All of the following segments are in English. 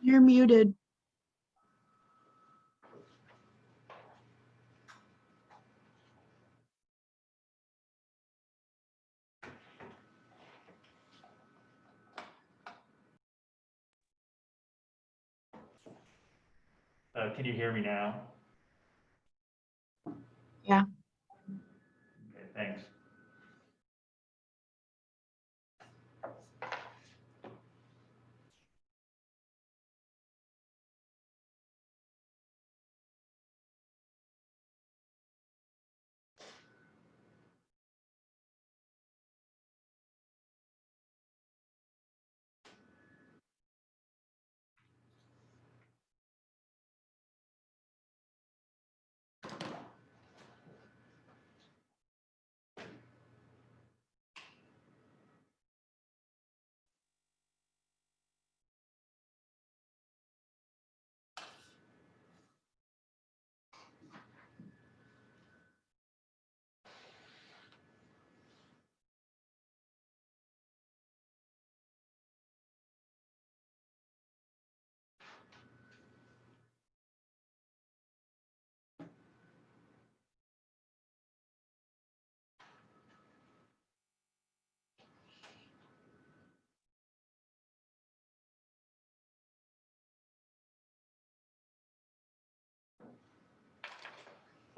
You're muted. Can you hear me now? Yeah. Okay, thanks.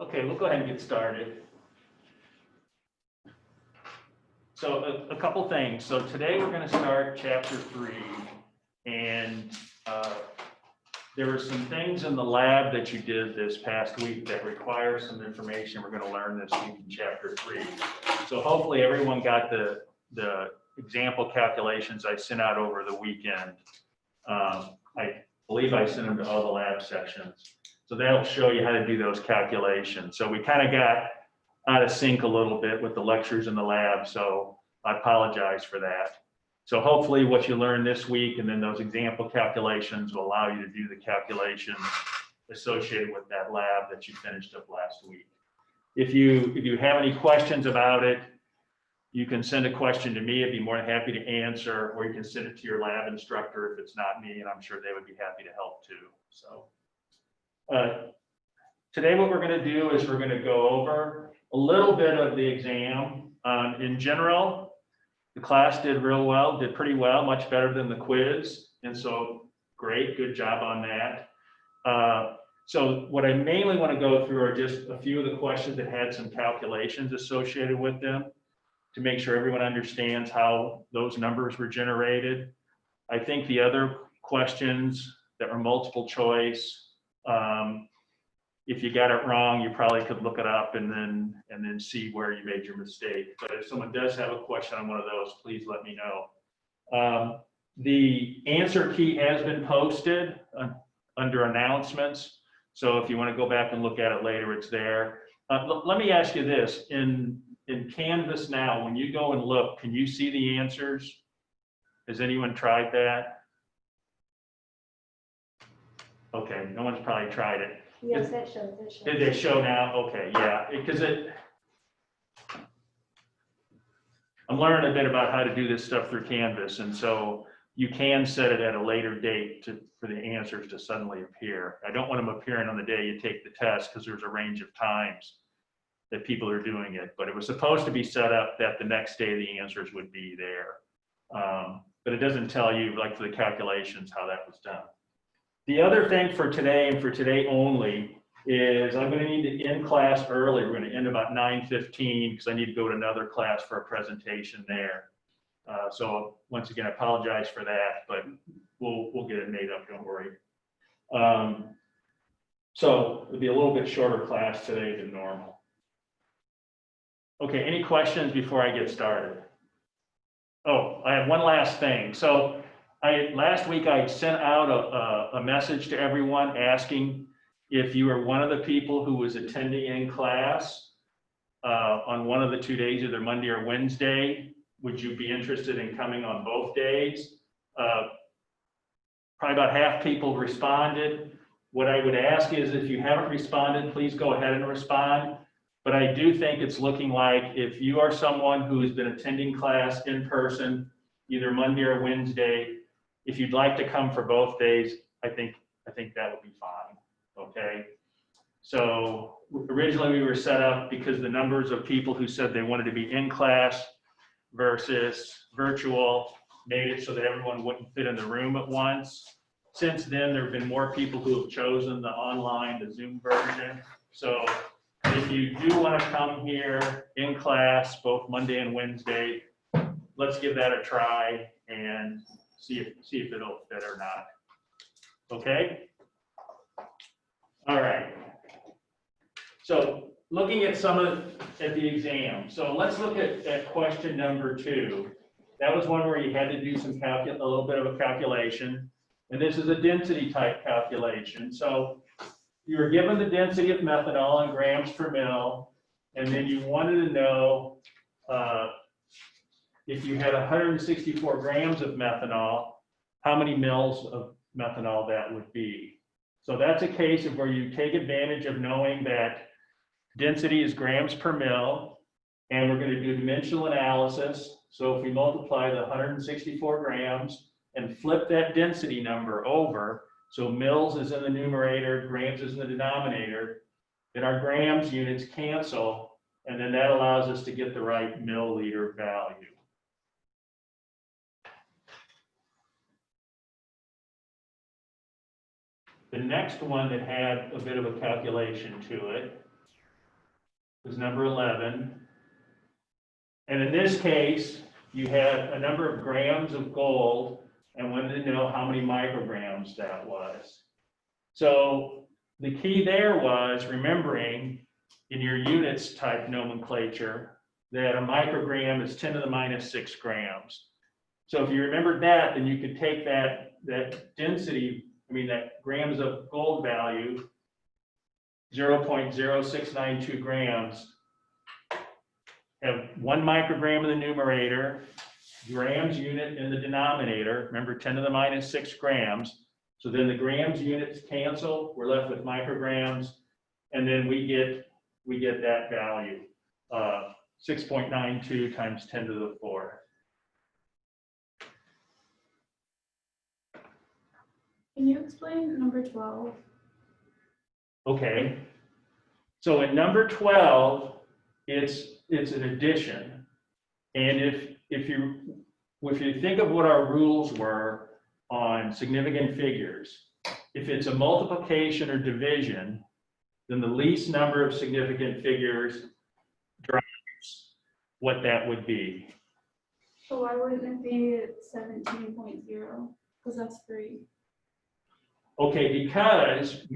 Okay, we'll go ahead and get started. So a couple things. So today we're going to start chapter 3, and there were some things in the lab that you did this past week that require some information we're going to learn this week in chapter 3. So hopefully everyone got the example calculations I sent out over the weekend. I believe I sent them to all the lab sections. So that'll show you how to do those calculations. So we kind of got out of sync a little bit with the lectures in the lab, so I apologize for that. So hopefully what you learn this week and then those example calculations will allow you to do the calculations associated with that lab that you finished up last week. If you have any questions about it, you can send a question to me. I'd be more than happy to answer, or you can send it to your lab instructor if it's not me, and I'm sure they would be happy to help too. So today what we're going to do is we're going to go over a little bit of the exam. In general, the class did real well, did pretty well, much better than the quiz. And so great, good job on that. So what I mainly want to go through are just a few of the questions that had some calculations associated with them to make sure everyone understands how those numbers were generated. I think the other questions that were multiple choice, if you got it wrong, you probably could look it up and then see where you made your mistake. But if someone does have a question on one of those, please let me know. The answer key has been posted under announcements. So if you want to go back and look at it later, it's there. Let me ask you this. In Canvas now, when you go and look, can you see the answers? Has anyone tried that? Okay, no one's probably tried it. Yes, it shows. Did they show now? Okay, yeah, because I'm learning a bit about how to do this stuff through Canvas, and so you can set it at a later date for the answers to suddenly appear. I don't want them appearing on the day you take the test because there's a range of times that people are doing it, but it was supposed to be set up that the next day the answers would be there. but it doesn't tell you, like, for the calculations, how that was done. The other thing for today, and for today only, is I'm going to need to end class early. We're going to end about 9:15 because I need to go to another class for a presentation there. So once again, I apologize for that, but we'll get it made up, don't worry. So it'll be a little bit shorter class today than normal. Okay, any questions before I get started? Oh, I have one last thing. So last week I sent out a message to everyone asking if you were one of the people who was attending in class on one of the 2 days, either Monday or Wednesday. Would you be interested in coming on both days? Probably about half people responded. What I would ask is, if you haven't responded, please go ahead and respond. But I do think it's looking like if you are someone who has been attending class in person, either Monday or Wednesday, if you'd like to come for both days, I think that would be fine. Okay. So originally we were set up because the numbers of people who said they wanted to be in class versus virtual made it so that everyone wouldn't fit in the room at once. Since then, there have been more people who have chosen the online, the Zoom version. So if you do want to come here in class, both Monday and Wednesday, let's give that a try and see if it'll fit or not. Okay? All right. So looking at the exam. So let's look at question number 2. That was one where you had to do a little bit of a calculation. And this is a density type calculation. So you were given the density of methanol in grams per mil, and then you wanted to know if you had 164 grams of methanol, how many mils of methanol that would be. So that's a case of where you take advantage of knowing that density is grams per mil, and we're going to do dimensional analysis. So if we multiply the 164 grams and flip that density number over, so mils is in the numerator, grams is in the denominator, then our grams units cancel, and then that allows us to get the right milliliter value. The next one that had a bit of a calculation to it was number 11. And in this case, you had a number of grams of gold and wanted to know how many micrograms that was. So the key there was remembering in your units type nomenclature that a microgram is 10 to the minus 6 grams. So if you remembered that, then you could take that density, that grams of gold value, 0.0692 grams, have 1 microgram in the numerator, grams unit in the denominator, remember 10 to the minus 6 grams. So then the grams units cancel, we're left with micrograms, and then we get that value, 6.92 times 10 to the 4. Can you explain number 12? Okay. So in number 12, it's an addition. And if you think of what our rules were on significant figures, if it's a multiplication or division, then the least number of significant figures drives what that would be. So why wouldn't it be 17.0? Because that's 3. Okay, because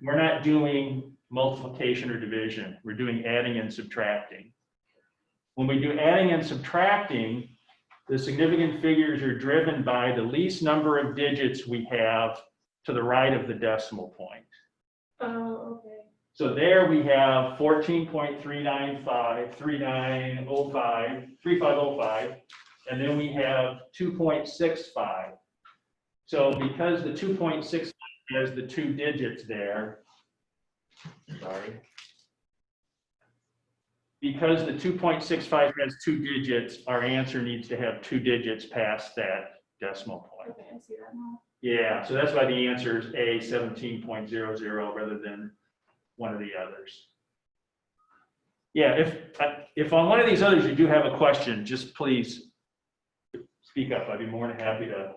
we're not doing multiplication or division. We're doing adding and subtracting. When we do adding and subtracting, the significant figures are driven by the least number of digits we have to the right of the decimal point. Oh, okay. So there we have 14.395, 3905, 3505, and then we have 2.65. So because the 2.65 has the 2 digits there, because the 2.65 has 2 digits, our answer needs to have 2 digits past that decimal point. Okay, I see that now. Yeah, so that's why the answer is A, 17.00 rather than one of the others. Yeah, if on one of these others you do have a question, just please speak up. I'd be more than happy to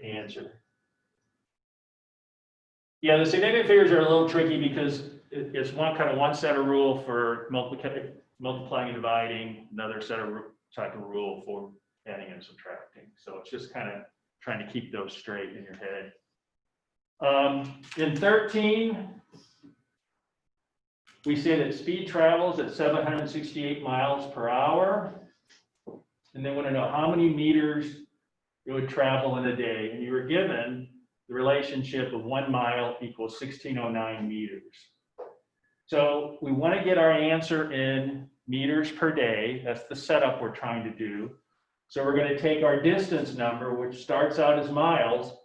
answer. Yeah, the significant figures are a little tricky because it's one set of rule for multiplying and dividing, another type of rule for adding and subtracting. So it's just kind of trying to keep those straight in your head. In 13, we say that speed travels at 768 miles per hour. And they want to know how many meters it would travel in a day. And you were given the relationship of 1 mile equals 1609 meters. So we want to get our answer in meters per day. That's the setup we're trying to do. So we're going to take our distance number, which starts out as miles,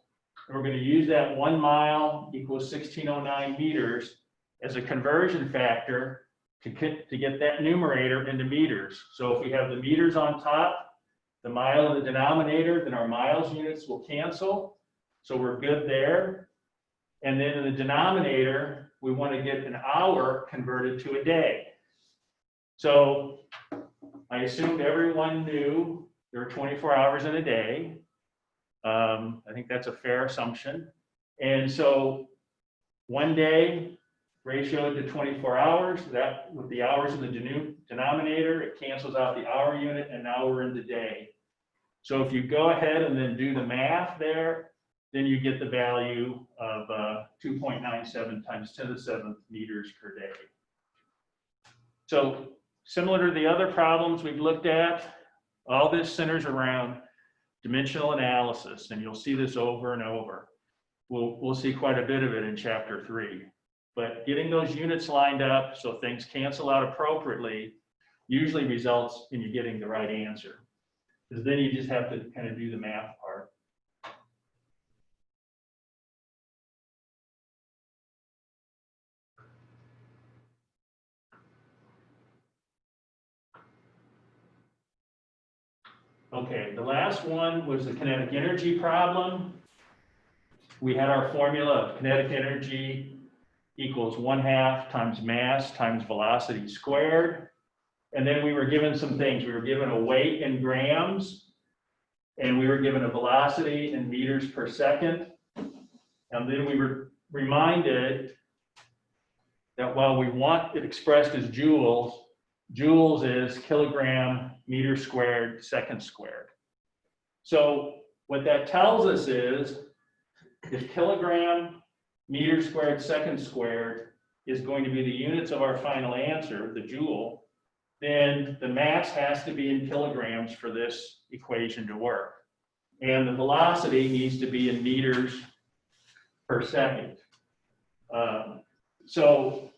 and we're going to use that 1 mile equals 1609 meters as a conversion factor to get that numerator into meters. So if we have the meters on top, the mile in the denominator, then our miles units will cancel. So we're good there. And then in the denominator, we want to get an hour converted to a day. So I assumed everyone knew there were 24 hours in a day. I think that's a fair assumption. And so 1 day ratioed to 24 hours, that with the hours in the denominator, it cancels out the hour unit, and now we're in the day. So if you go ahead and then do the math there, then you get the value of 2.97 times 10 to the 7th meters per day. So similar to the other problems we've looked at, all this centers around dimensional analysis, and you'll see this over and over. We'll see quite a bit of it in chapter 3. But getting those units lined up so things cancel out appropriately usually results in you getting the right answer. Because then you just have to kind of do the math part. Okay, the last one was the kinetic energy problem. We had our formula of kinetic energy equals 1/2 times mass times velocity squared. And then we were given some things. We were given a weight in grams, and we were given a velocity in meters per second. And then we were reminded that while we want it expressed as joules, joules is kilogram meter squared second squared. So what that tells us is if kilogram meter squared second squared is going to be the units of our final answer, the joule, then the mass has to be in kilograms for this equation to work. And the velocity needs to be in meters per second. So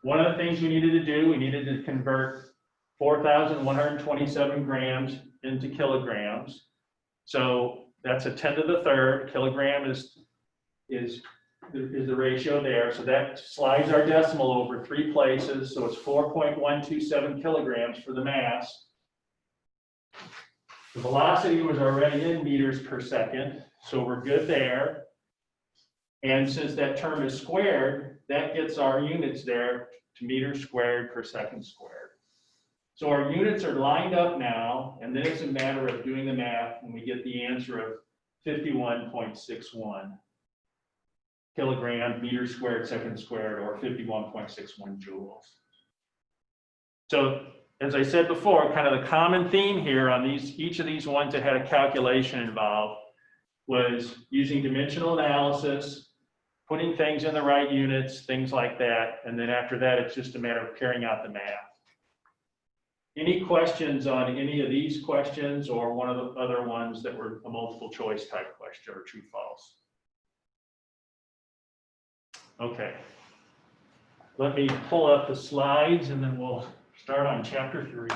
one of the things we needed to do, we needed to convert 4,127 grams into kilograms. So that's a 10 to the third. Kilogram is the ratio there. So that slides our decimal over 3 places. So it's 4.127 kilograms for the mass. The velocity was already in meters per second. So we're good there. And since that term is squared, that gets our units there to meters squared per second squared. So our units are lined up now, and then it's a matter of doing the math, and we get the answer of 51.61 kilogram meters squared second squared, or 51.61 joules. So as I said before, kind of the common theme here on each of these ones that had a calculation involved was using dimensional analysis, putting things in the right units, things like that. And then after that, it's just a matter of carrying out the math. Any questions on any of these questions or one of the other ones that were a multiple choice type question or true false? Okay. Let me pull up the slides and then we'll start on chapter 3.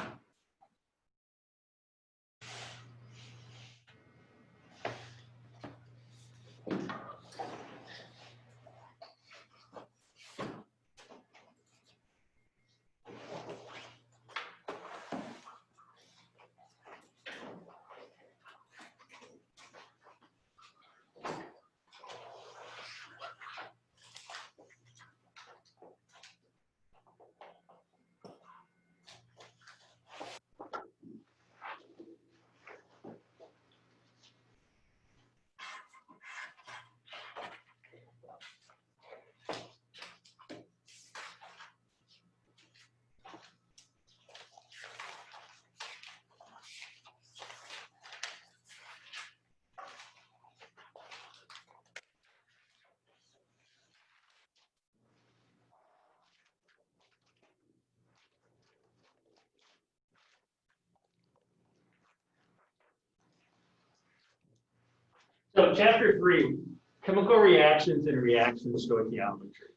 So chapter 3, chemical reactions and reaction stoichiometry.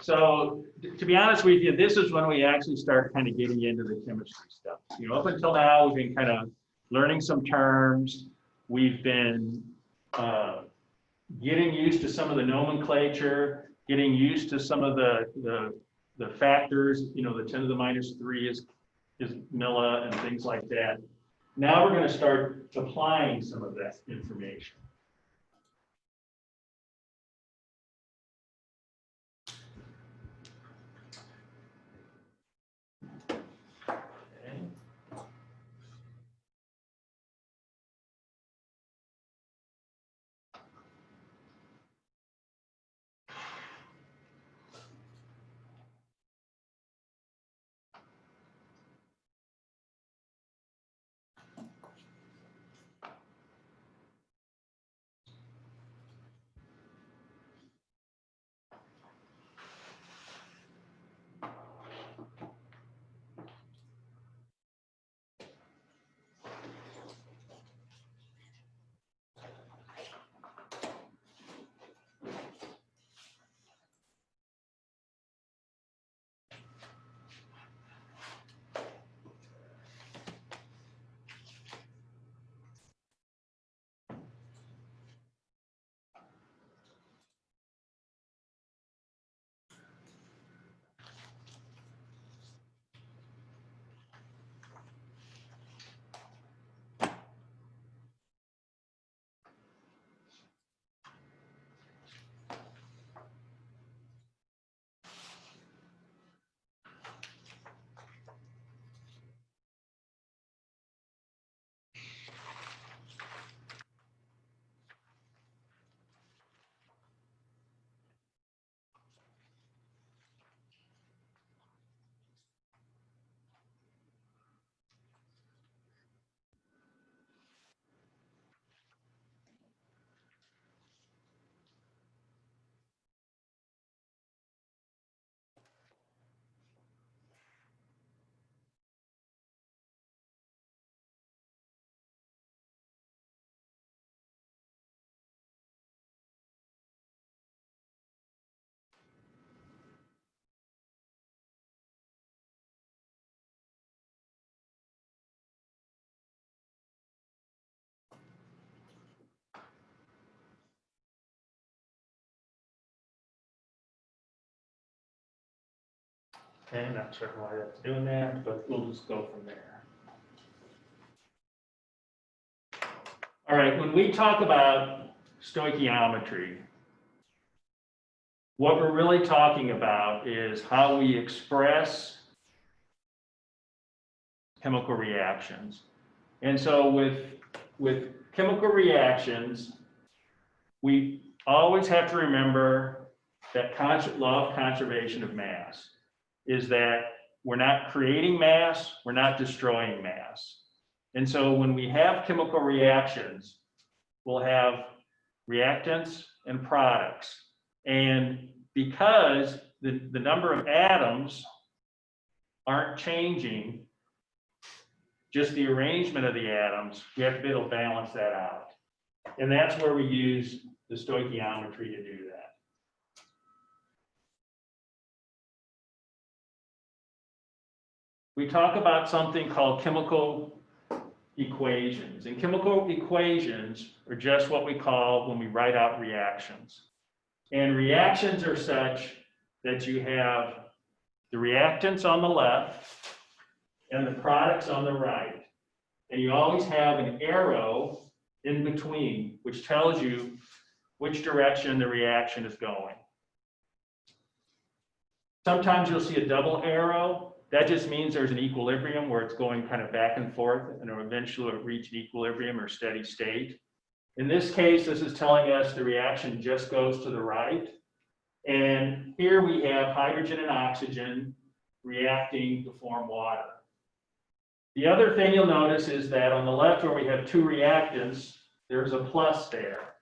So to be honest with you, this is when we actually start kind of getting into the chemistry stuff. You know, up until now, we've been kind of learning some terms. We've been getting used to some of the nomenclature, getting used to some of the factors. You know, the 10 to the minus 3 is milli and things like that. Now we're going to start applying some of that information. Okay, not sure why that's doing that, but we'll just go from there. All right, when we talk about stoichiometry, what we're really talking about is how we express chemical reactions. And so with chemical reactions, we always have to remember that law of conservation of mass is that we're not creating mass, we're not destroying mass. And so when we have chemical reactions, we'll have reactants and products. And because the number of atoms aren't changing, just the arrangement of the atoms, we have to be able to balance that out. And that's where we use the stoichiometry to do that. We talk about something called chemical equations. And chemical equations are just what we call when we write out reactions. And reactions are such that you have the reactants on the left and the products on the right. And you always have an arrow in between, which tells you which direction the reaction is going. Sometimes you'll see a double arrow. That just means there's an equilibrium where it's going kind of back and forth, and eventually it'll reach an equilibrium or steady state. In this case, this is telling us the reaction just goes to the right. And here we have hydrogen and oxygen reacting to form water. The other thing you'll notice is that on the left where we have two reactants, there's a plus there.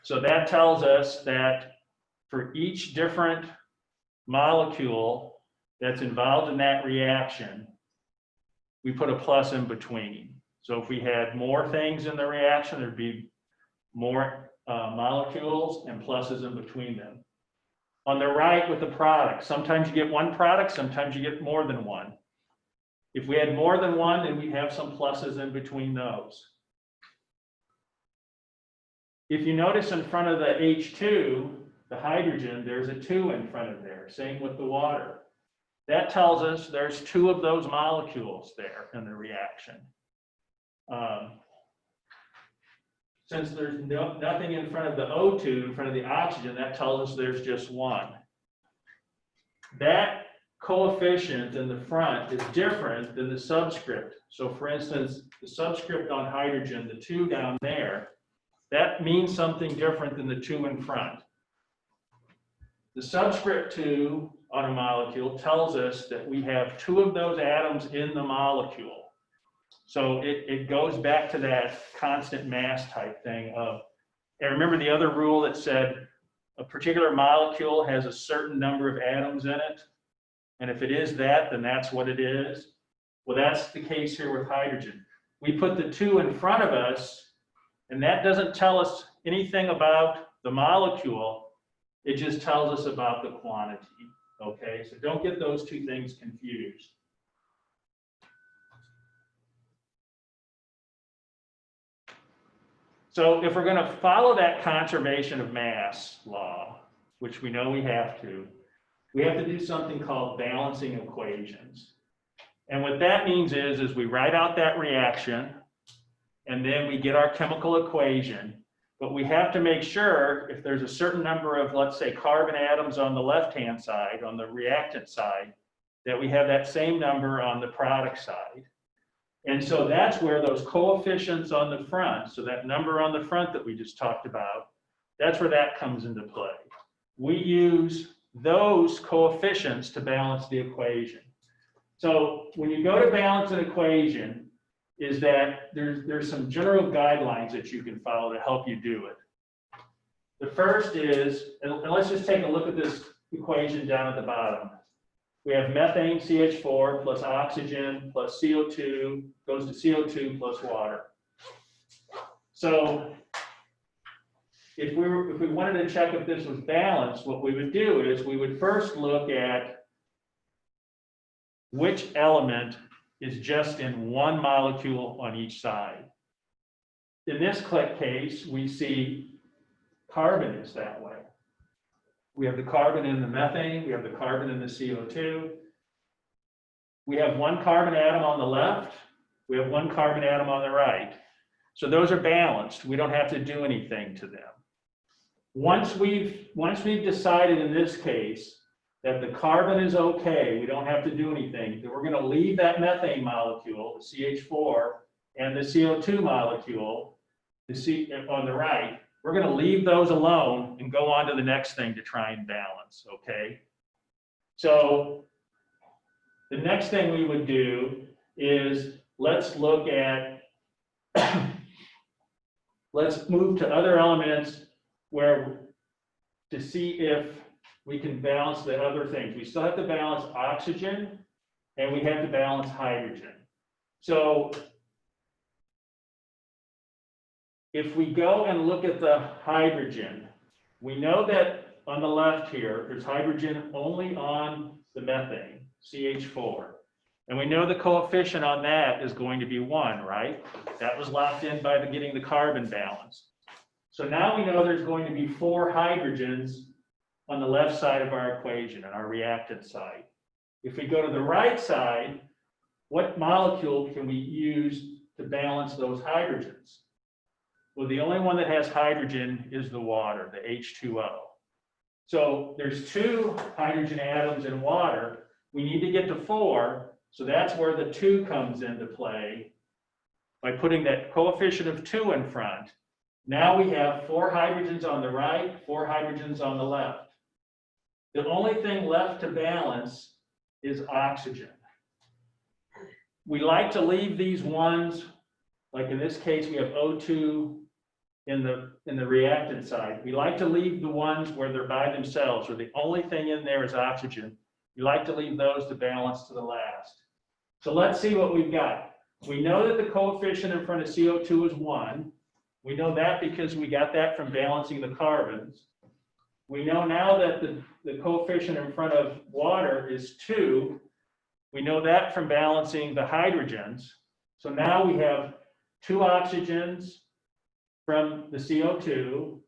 So that tells us that for each different molecule that's involved in that reaction, we put a plus in between. So if we had more things in the reaction, there'd be more molecules and pluses in between them. On the right with the product, sometimes you get one product, sometimes you get more than one. If we had more than one, then we'd have some pluses in between those. If you notice in front of the H2, the hydrogen, there's a 2 in front of there, same with the water. That tells us there's 2 of those molecules there in the reaction. Since there's nothing in front of the O2, in front of the oxygen, that tells us there's just 1. That coefficient in the front is different than the subscript. So for instance, the subscript on hydrogen, the 2 down there, that means something different than the 2 in front. The subscript 2 on a molecule tells us that we have 2 of those atoms in the molecule. So it goes back to that constant mass type thing of, and remember the other rule that said a particular molecule has a certain number of atoms in it, and if it is that, then that's what it is. Well, that's the case here with hydrogen. We put the 2 in front of us, and that doesn't tell us anything about the molecule. It just tells us about the quantity, okay? So don't get those 2 things confused. So if we're going to follow that conservation of mass law, which we know we have to do something called balancing equations. And what that means is we write out that reaction, and then we get our chemical equation. But we have to make sure if there's a certain number of, let's say, carbon atoms on the left-hand side, on the reactant side, that we have that same number on the product side. And so that's where those coefficients on the front, so that number on the front that we just talked about, that's where that comes into play. We use those coefficients to balance the equation. So when you go to balance an equation, is that there's some general guidelines that you can follow to help you do it. The first is, and let's just take a look at this equation down at the bottom. We have methane CH4 plus oxygen plus CO2 goes to CO2 plus water. So if we wanted to check if this was balanced, what we would do is we would first look at which element is just in one molecule on each side. In this case, we see carbon is that way. We have the carbon in the methane, we have the carbon in the CO2. We have one carbon atom on the left, we have one carbon atom on the right. So those are balanced. We don't have to do anything to them. Once we've decided in this case that the carbon is okay, we don't have to do anything, then we're going to leave that methane molecule, the CH4, and the CO2 molecule, the C on the right. We're going to leave those alone and go on to the next thing to try and balance, okay? So the next thing we would do is let's look at, let's move to other elements where to see if we can balance the other things. We still have to balance oxygen and we have to balance hydrogen. So if we go and look at the hydrogen, we know that on the left here, there's hydrogen only on the methane, CH4. And we know the coefficient on that is going to be 1, right? That was locked in by getting the carbon balance. So now we know there's going to be 4 hydrogens on the left side of our equation, on our reactant side. If we go to the right side, what molecule can we use to balance those hydrogens? Well, the only one that has hydrogen is the water, the H2O. So there's 2 hydrogen atoms in water. We need to get to 4, so that's where the 2 comes into play by putting that coefficient of 2 in front. Now we have 4 hydrogens on the right, 4 hydrogens on the left. The only thing left to balance is oxygen. We like to leave these ones, like in this case, we have O2 in the reactant side. We like to leave the ones where they're by themselves, where the only thing in there is oxygen. We like to leave those to balance to the last. So let's see what we've got. We know that the coefficient in front of CO2 is 1. We know that because we got that from balancing the carbons. We know now that the coefficient in front of water is 2. We know that from balancing the hydrogens. So now we have 2 oxygens from the CO2.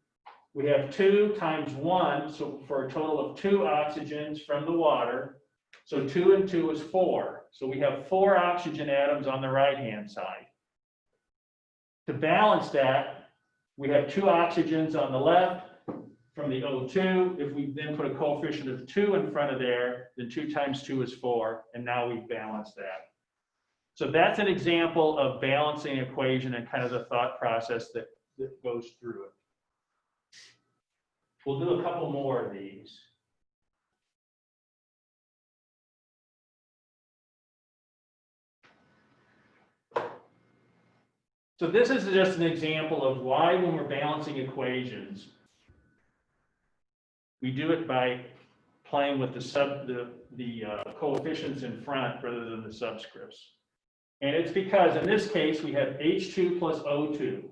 We have 2 times 1, so for a total of 2 oxygens from the water. So 2 and 2 is 4. So we have 4 oxygen atoms on the right-hand side. To balance that, we have 2 oxygens on the left from the O2. If we then put a coefficient of 2 in front of there, then 2 times 2 is 4, and now we've balanced that. So that's an example of balancing equation and kind of the thought process that goes through it. We'll do a couple more of these. So this is just an example of why when we're balancing equations, we do it by playing with the coefficients in front rather than the subscripts. And it's because in this case, we have H2 plus O2.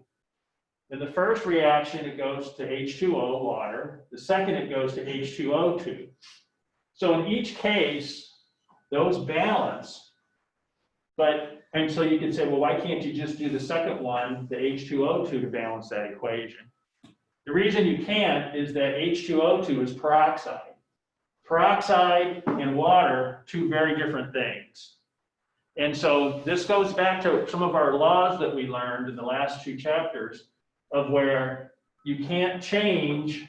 In the first reaction, it goes to H2O, water. The second, it goes to H2O2. So in each case, those balance. And so you could say, well, why can't you just do the second one, the H2O2, to balance that equation? The reason you can't is that H2O2 is peroxide. Peroxide and water, 2 very different things. And so this goes back to some of our laws that we learned in the last 2 chapters of where you can't change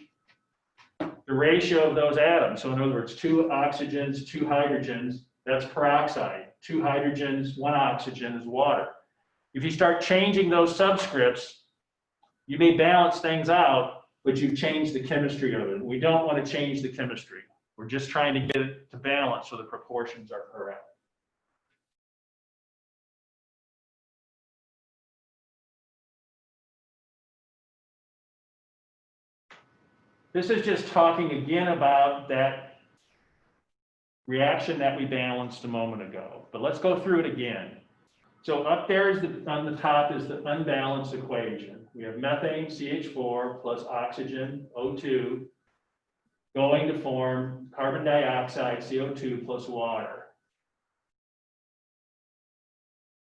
the ratio of those atoms. So in other words, 2 oxygens, 2 hydrogens, that's peroxide. 2 hydrogens, 1 oxygen is water. If you start changing those subscripts, you may balance things out, but you've changed the chemistry of it. We don't want to change the chemistry. We're just trying to get it to balance so the proportions are correct. This is just talking again about that reaction that we balanced a moment ago, but let's go through it again. So up there is on the top is the unbalanced equation. We have methane, CH4, plus oxygen, O2, going to form carbon dioxide, CO2, plus water.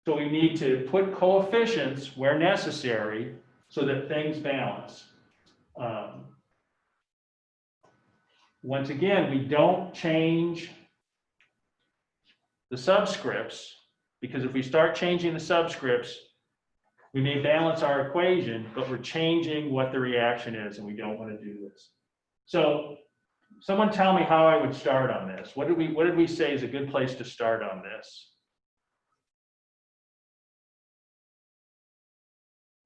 So we need to put coefficients where necessary so that things balance. Once again, we don't change the subscripts, because if we start changing the subscripts, we may balance our equation, but we're changing what the reaction is, and we don't want to do this. So someone tell me how I would start on this. What did we say is a good place to start on this?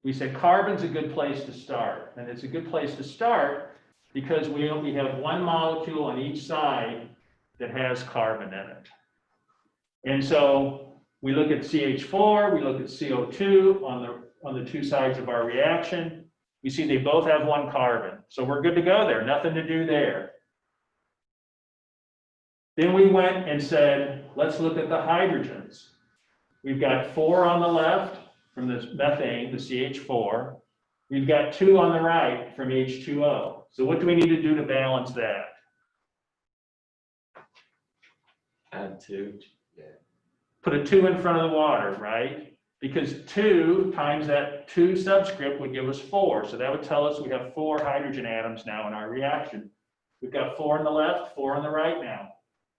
We said carbon's a good place to start, and it's a good place to start because we only have 1 molecule on each side that has carbon in it. And so we look at CH4, we look at CO2 on the 2 sides of our reaction. We see they both have 1 carbon. So we're good to go there, nothing to do there. Then we went and said, let's look at the hydrogens. We've got 4 on the left from the methane, the CH4. We've got 2 on the right from H2O. So what do we need to do to balance that? Add 2. Yeah. Put a 2 in front of the water, right? Because 2 times that 2 subscript would give us 4. So that would tell us we have 4 hydrogen atoms now in our reaction. We've got 4 on the left, 4 on the right now.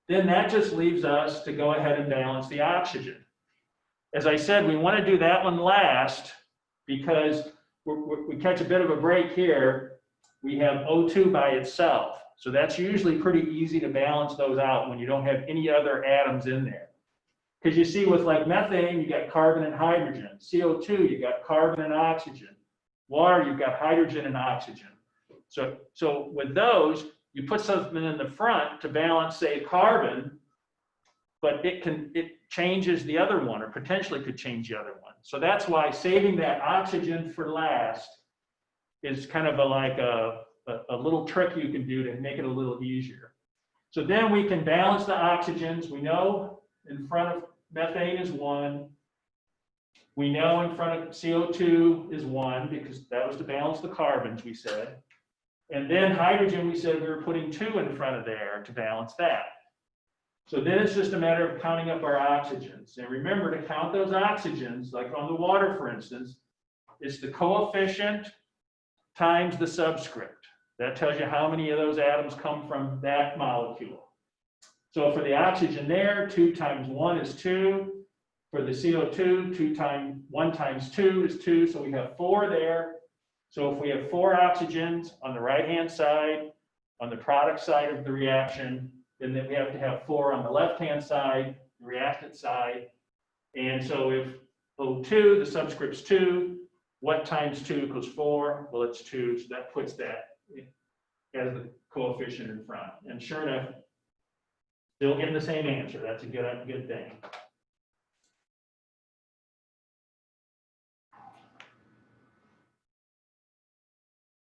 Then that just leaves us to go ahead and balance the oxygen. As I said, we want to do that one last because we catch a bit of a break here. We have O2 by itself. So that's usually pretty easy to balance those out when you don't have any other atoms in there. Because you see with like methane, you got carbon and hydrogen. CO2, you got carbon and oxygen. Water, you've got hydrogen and oxygen. So with those, you put something in the front to balance, say, carbon, but it changes the other one, or potentially could change the other one. So that's why saving that oxygen for last is kind of a little trick you can do to make it a little easier. So then we can balance the oxygens. We know in front of methane is 1. We know in front of CO2 is 1 because that was to balance the carbons, we said. And then hydrogen, we said we were putting 2 in front of there to balance that. So then it's just a matter of counting up our oxygens. And remember to count those oxygens, like on the water, for instance, it's the coefficient times the subscript. That tells you how many of those atoms come from that molecule. So for the oxygen there, 2 times 1 is 2. For the CO2, 1 times 2 is 2. So we have 4 there. So if we have 4 oxygens on the right-hand side, on the product side of the reaction, then we have to have 4 on the left-hand side, the reactant side. And so if O2, the subscript's 2, what times 2 equals 4? Well, it's 2, so that puts that as the coefficient in front. And sure enough, still getting the same answer. That's a good thing.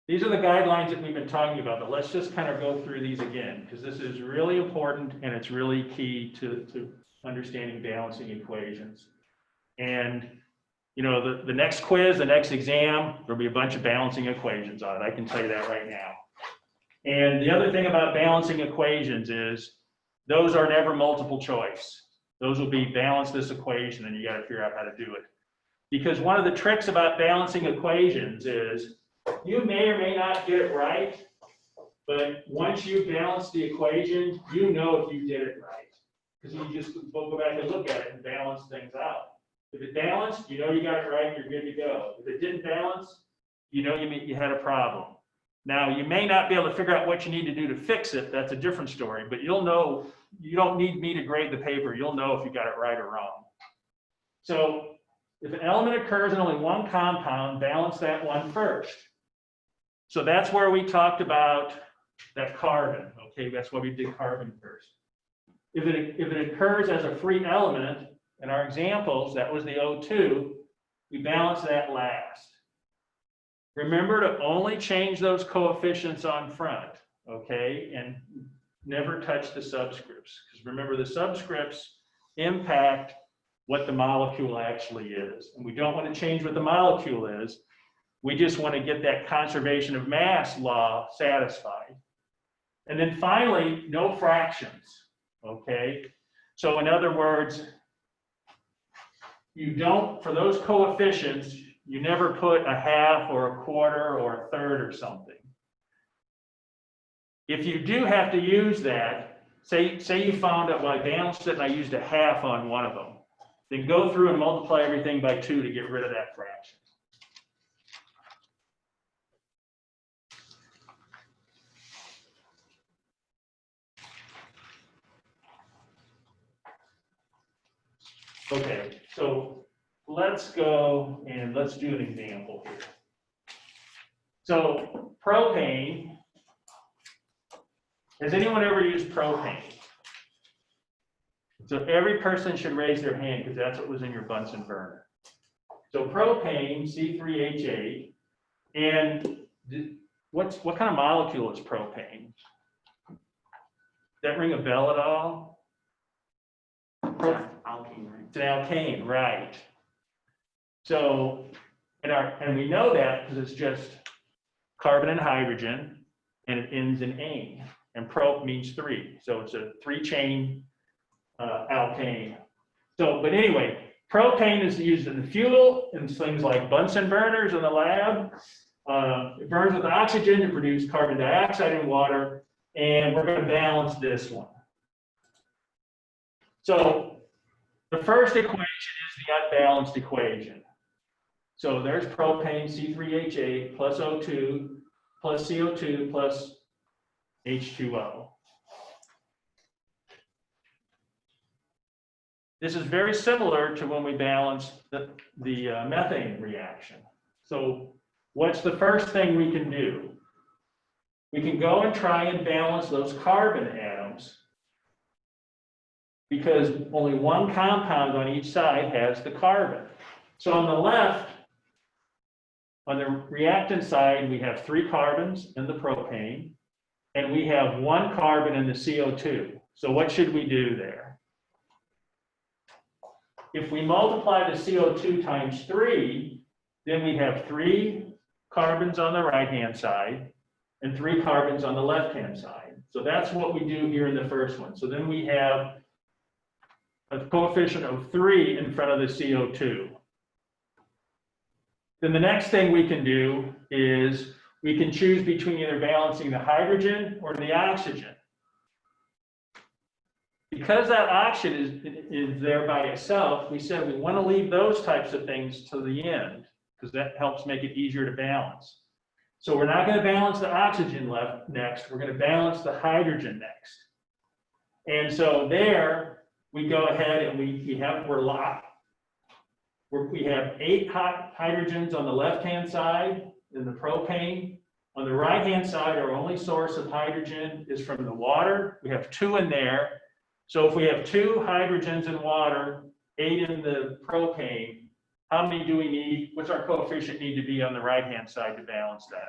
These are the guidelines that we've been talking about, but let's just kind of go through these again, because this is really important and it's really key to understanding balancing equations. And, you know, the next quiz, the next exam, there'll be a bunch of balancing equations on it. I can tell you that right now. And the other thing about balancing equations is those are never multiple choice. Those will be balance this equation and you got to figure out how to do it. Because one of the tricks about balancing equations is you may or may not get it right, but once you balance the equation, you know if you did it right. Because you just go back and look at it and balance things out. If it balanced, you know you got it right and you're good to go. If it didn't balance, you know you had a problem. Now, you may not be able to figure out what you need to do to fix it. That's a different story, but you'll know. You don't need me to grade the paper. You'll know if you got it right or wrong. So if an element occurs in only one compound, balance that one first. So that's where we talked about that carbon. Okay, that's why we did carbon first. If it occurs as a free element, in our examples, that was the O2, we balance that last. Remember to only change those coefficients on front, okay, and never touch the subscripts. Because remember, the subscripts impact what the molecule actually is. And we don't want to change what the molecule is. We just want to get that conservation of mass law satisfied. And then finally, no fractions, okay? So in other words, you don't, for those coefficients, you never put a half or a quarter or a third or something. If you do have to use that, say you found out, well, I balanced it and I used a half on one of them, then go through and multiply everything by 2 to get rid of that fraction. Okay, so let's go and let's do an example here. So propane, has anyone ever used propane? So every person should raise their hand because that's what was in your Bunsen burner. So propane, C3H8, and what kind of molecule is propane? Does that ring a bell at all? Alkene, right? It's an alkane, right? So, and we know that because it's just carbon and hydrogen, and it ends in ane, and prop means 3, so it's a 3-chain alkane. So, but anyway, propane is used in the fuel in things like Bunsen burners in the lab. It burns with oxygen to produce carbon dioxide and water, and we're going to balance this one. So the first equation is the unbalanced equation. So there's propane, C3H8, plus O2, plus CO2, plus H2O. This is very similar to when we balanced the methane reaction. So what's the first thing we can do? We can go and try and balance those carbon atoms because only one compound on each side has the carbon. So on the left, on the reactant side, we have 3 carbons in the propane, and we have 1 carbon in the CO2. So what should we do there? if we multiply the CO2 times 3, then we have 3 carbons on the right-hand side and 3 carbons on the left-hand side. So that's what we do here in the first one. So then we have a coefficient of 3 in front of the CO2. Then the next thing we can do is we can choose between either balancing the hydrogen or the oxygen. Because that oxygen is there by itself, we said we want to leave those types of things to the end because that helps make it easier to balance. So we're not going to balance the oxygen next, we're going to balance the hydrogen next. And so there we go ahead and we're locked. We have 8 hydrogens on the left-hand side in the propane. On the right-hand side, our only source of hydrogen is from the water. We have 2 in there. So if we have 2 hydrogens in water, 8 in the propane, how many do we need? What's our coefficient need to be on the right-hand side to balance that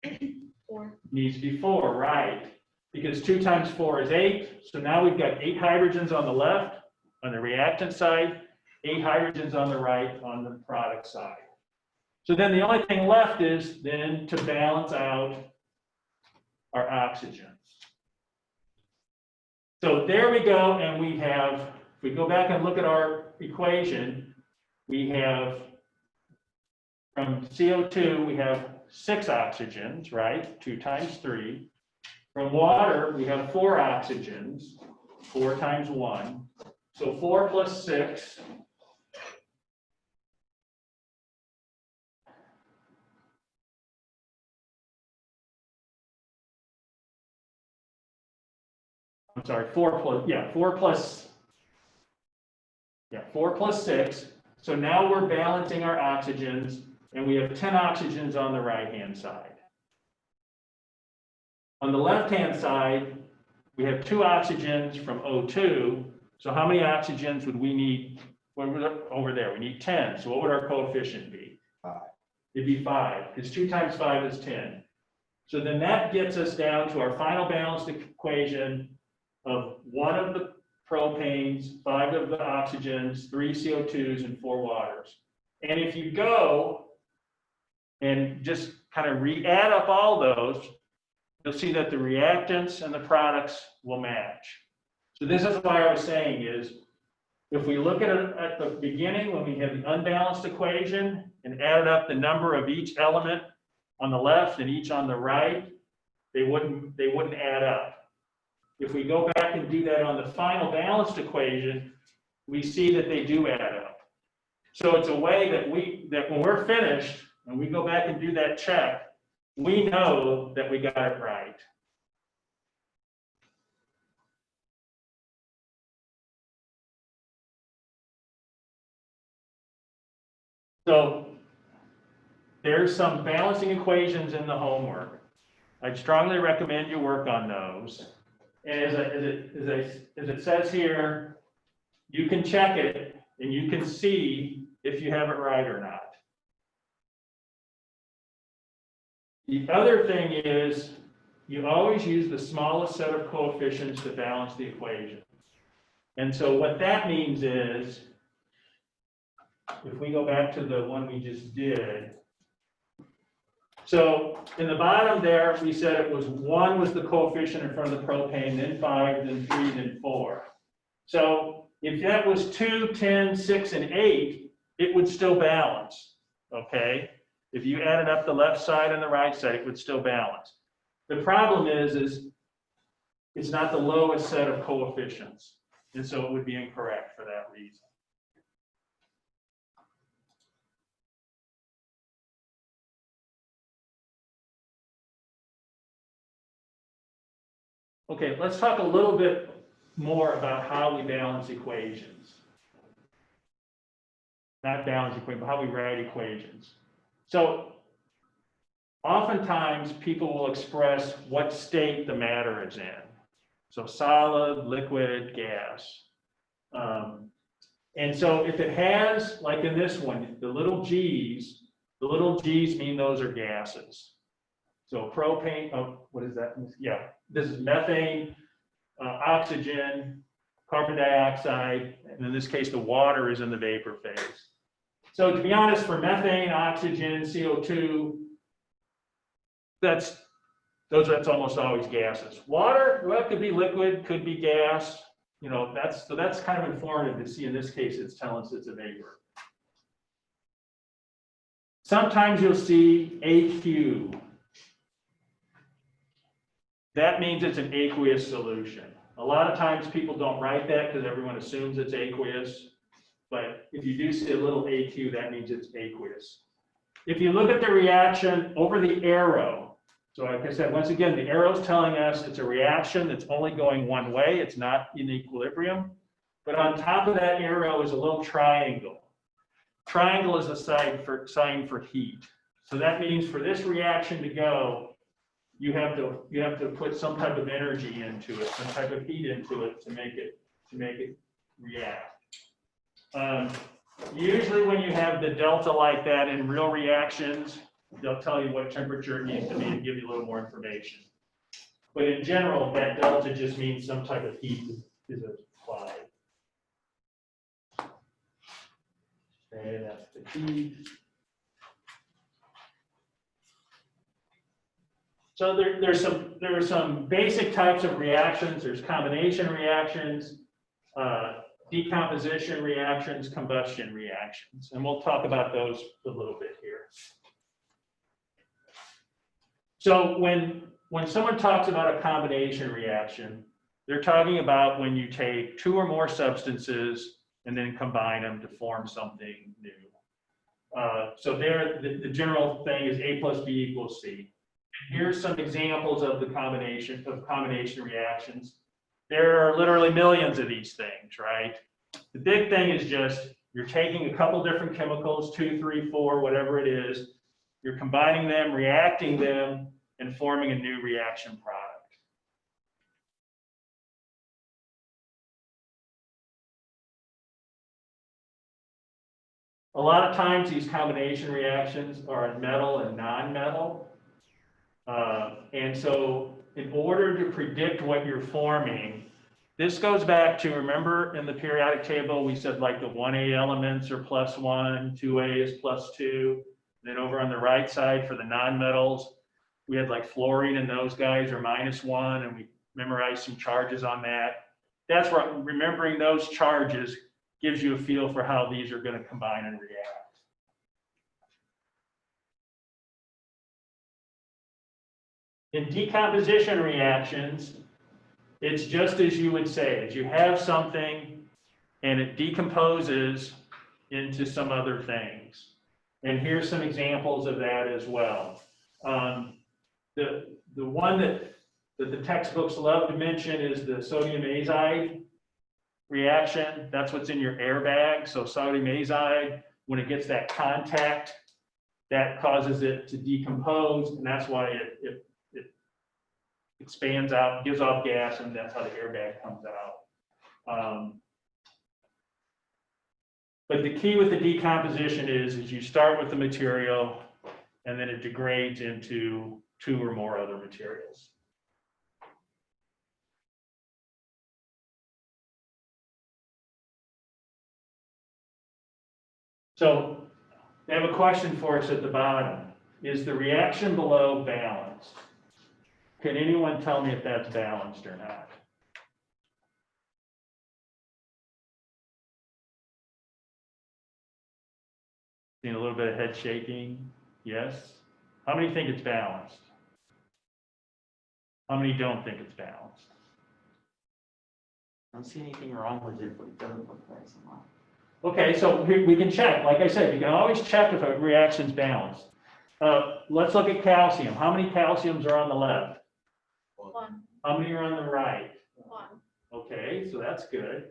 out? 4. Needs to be 4, right? Because 2 times 4 is 8. So now we've got 8 hydrogens on the left, on the reactant side, 8 hydrogens on the right, on the product side. So then the only thing left is then to balance out our oxygens. So there we go, and we have, if we go back and look at our equation, we have from CO2, we have 6 oxygens, right? 2 times 3. From water, we have 4 oxygens, 4 times 1. So 4 plus 6. I'm sorry, 4 plus 6. So now we're balancing our oxygens, and we have 10 oxygens on the right-hand side. On the left-hand side, we have 2 oxygens from O2. So how many oxygens would we need? Over there, we need 10. So what would our coefficient be? 5. It'd be 5, because 2 times 5 is 10. So then that gets us down to our final balanced equation of 1 of the propanes, 5 of the oxygens, 3 CO2s, and 4 waters. And if you go and just kind of add up all those, you'll see that the reactants and the products will match. So this is why I was saying is, if we look at it at the beginning when we have the unbalanced equation and added up the number of each element on the left and each on the right, they wouldn't add up. If we go back and do that on the final balanced equation, we see that they do add up. So it's a way that when we're finished and we go back and do that check, we know that we got it right. So there's some balancing equations in the homework. I'd strongly recommend you work on those. And as it says here, you can check it and you can see if you have it right or not. The other thing is you always use the smallest set of coefficients to balance the equation. And so what that means is, if we go back to the one we just did, so in the bottom there, we said it was 1 was the coefficient in front of the propane, then 5, then 3, then 4. So if that was 2, 10, 6, and 8, it would still balance, okay? If you added up the left side and the right side, it would still balance. The problem is it's not the lowest set of coefficients, and so it would be incorrect for that reason. Okay, let's talk a little bit more about how we balance equations. Not balance equations, but how we write equations. So oftentimes people will express what state the matter is in. So solid, liquid, gas. And so if it has, like in this one, the little g's mean those are gases. So propane, oh, what is that? Yeah, this is methane, oxygen, carbon dioxide, and in this case, the water is in the vapor phase. So to be honest, for methane, oxygen, CO2, that's almost always gases. Water, well, it could be liquid, could be gas, you know, that's kind of informative to see. In this case, it's telling us it's a vapor. Sometimes you'll see AQ. That means it's an aqueous solution. A lot of times people don't write that because everyone assumes it's aqueous. But if you do see a little AQ, that means it's aqueous. If you look at the reaction over the arrow, so like I said, once again, the arrow is telling us it's a reaction that's only going one way. It's not in equilibrium. But on top of that arrow is a little triangle. Triangle is a sign for heat. So that means for this reaction to go, you have to put some type of energy into it, some type of heat into it to make it react. Usually when you have the delta like that in real reactions, they'll tell you what temperature it needs to be to give you a little more information. But in general, that delta just means some type of heat is applied. Okay, that's the heat. So there are some basic types of reactions. There's combination reactions, decomposition reactions, combustion reactions, and we'll talk about those a little bit here. So when someone talks about a combination reaction, they're talking about when you take two or more substances and then combine them to form something new. So there, the general thing is A plus B equals C. And here's some examples of the combination reactions. There are literally millions of these things, right? The big thing is just you're taking a couple different chemicals, 2, 3, 4, whatever it is. You're combining them, reacting them, and forming a new reaction product. A lot of times these combination reactions are in metal and non-metal. And so in order to predict what you're forming, this goes back to, remember in the periodic table, we said like the 1A elements are +1, 2A is +2. Then over on the right side for the non-metals, we had like fluorine and those guys are -1, and we memorized some charges on that. That's what, remembering those charges gives you a feel for how these are going to combine and react. In decomposition reactions, it's just as you would say, as you have something and it decomposes into some other things. And here's some examples of that as well. The one that the textbooks love to mention is the sodium azide reaction. That's what's in your airbag. So sodium azide, when it gets that contact, that causes it to decompose, and that's why it expands out, gives off gas, and that's how the airbag comes out. But the key with the decomposition is you start with the material and then it degrades into 2 or more other materials. So they have a question for us at the bottom. Is the reaction below balanced? Can anyone tell me if that's balanced or not? Seeing a little bit of head shaking. Yes. How many think it's balanced? How many don't think it's balanced? I don't see anything wrong with it, but it doesn't look like somehow. Okay, so we can check. Like I said, you can always check if a reaction's balanced. Let's look at calcium. How many calciums are on the left? 1. How many are on the right? 1. Okay, so that's good.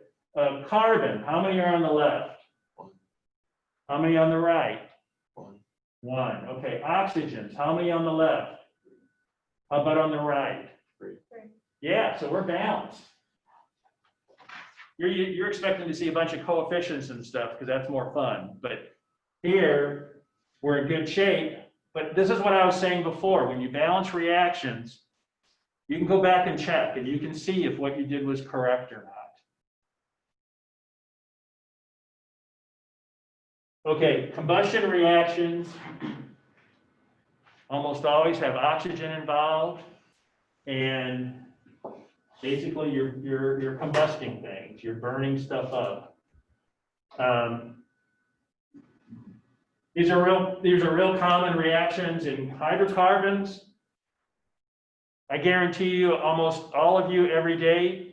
Carbon, how many are on the left? 1. How many on the right? 1. 1. Okay, oxygens, how many on the left? How about on the right? 3. Yeah, so we're balanced. You're expecting to see a bunch of coefficients and stuff because that's more fun. But here, we're in good shape. But this is what I was saying before. When you balance reactions, you can go back and check, and you can see if what you did was correct or not. Okay, combustion reactions almost always have oxygen involved, and basically you're combusting things, you're burning stuff up. These are real common reactions in hydrocarbons. I guarantee you, almost all of you every day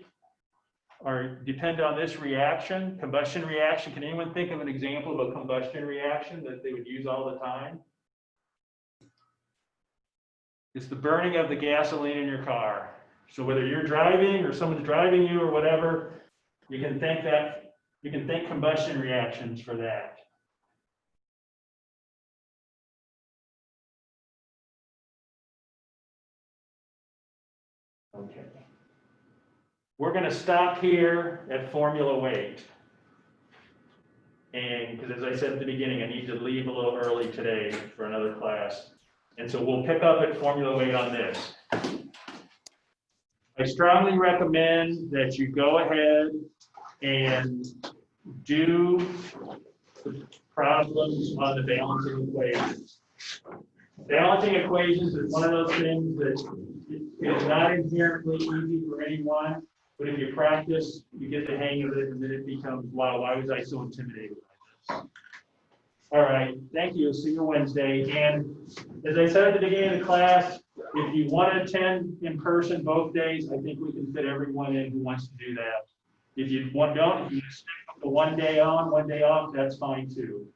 depend on this reaction, combustion reaction. Can anyone think of an example of a combustion reaction that they would use all the time? It's the burning of the gasoline in your car. So whether you're driving or someone's driving you or whatever, you can think combustion reactions for that. Okay. We're going to stop here at formula weight. And because as I said at the beginning, I need to leave a little early today for another class. And so we'll pick up at formula weight on this. I strongly recommend that you go ahead and do the problems on the balancing equations. Balancing equations is one of those things that is not inherently easy for anyone, but if you practice, you get the hang of it, and then it becomes, wow, why was I so intimidated by this? All right, thank you. See you Wednesday. And as I said at the beginning of the class, if you want to attend in person both days, I think we can fit everyone in who wants to do that. If you don't, if you stick with the one day on, one day off, that's fine too.